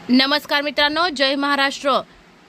नमस्कार मित्रांनो, जय महाराष्ट्र।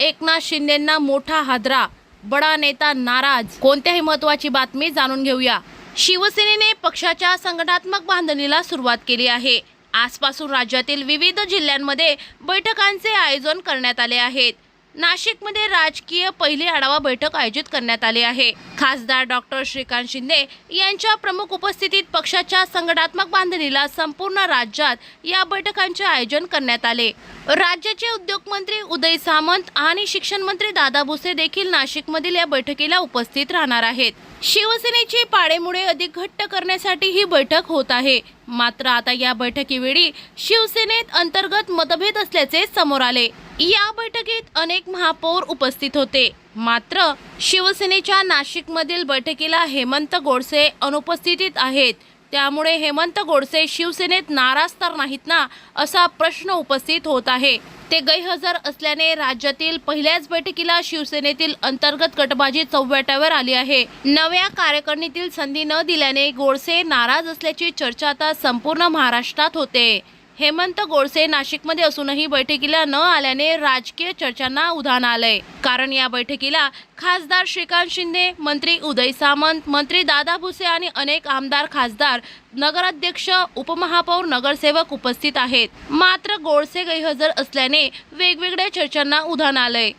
एकनाथ शिंदेंना मोठा हादरा, बडा नेता नाराज। कोणत्याही महत्त्वाची बातमी जाणून घेऊया। शिवसेनेने पक्षाच्या संघटनात्मक बांधणीला सुरुवात केली आहे। आजपासून राज्यातील विविध जिल्ह्यांमध्ये बैठकांचे आयोजन करण्यात आले आहेत। नाशिकमध्ये राजकीय पहिली आढावा बैठक आयोजित करण्यात आली आहे। खासदार डॉक्टर श्रीकांत शिंदे यांच्या प्रमुख उपस्थितीत पक्षाच्या संघटनात्मक बांधणीला संपूर्ण राज्यात या बैठकांचे आयोजन करण्यात आले। राज्याचे उद्योग मंत्री उदय सामंत आणि शिक्षण मंत्री दादा भुसे देखील नाशिकमधील या बैठकीला उपस्थित राहणार आहेत। शिवसेनेची पाळेमुळे अधिक घट्ट करण्यासाठी ही बैठक होत आहे। मात्र आता या बैठकीवेळी शिवसेनेत अंतर्गत मतभेद असल्याचे समोर आले। या बैठकीत अनेक महापौर उपस्थित होते, मात्र शिवसेनेच्या नाशिकमधील बैठकीला हेमंत गोडसे अनुपस्थित आहेत। त्यामुळे हेमंत गोडसे शिवसेनेत नाराज तर नाहीत ना, असा प्रश्न उपस्थित होत आहे। ते गैरहजर असल्याने राज्यातील पहिल्याच बैठकीला शिवसेनेतील अंतर्गत गटबाजी चव्हाट्यावर आली आहे। नव्या कार्यकारिणीतील संधी न दिल्याने गोडसे नाराज असल्याची चर्चा आता संपूर्ण महाराष्ट्रात होते। हेमंत गोडसे नाशिकमध्ये असूनही बैठकीला न आल्याने राजकीय चर्चांना उधाण आलंय। कारण या बैठकीला खासदार श्रीकांत शिंदे, मंत्री उदय सामंत, मंत्री दादा भुसे आणि अनेक आमदार, खासदार, नगराध्यक्ष, उपमहापौर, नगरसेवक उपस्थित आहेत। मात्र गोडसे गैरहजर असल्याने वेगवेगळ्या चर्चांना उधाण आलंय।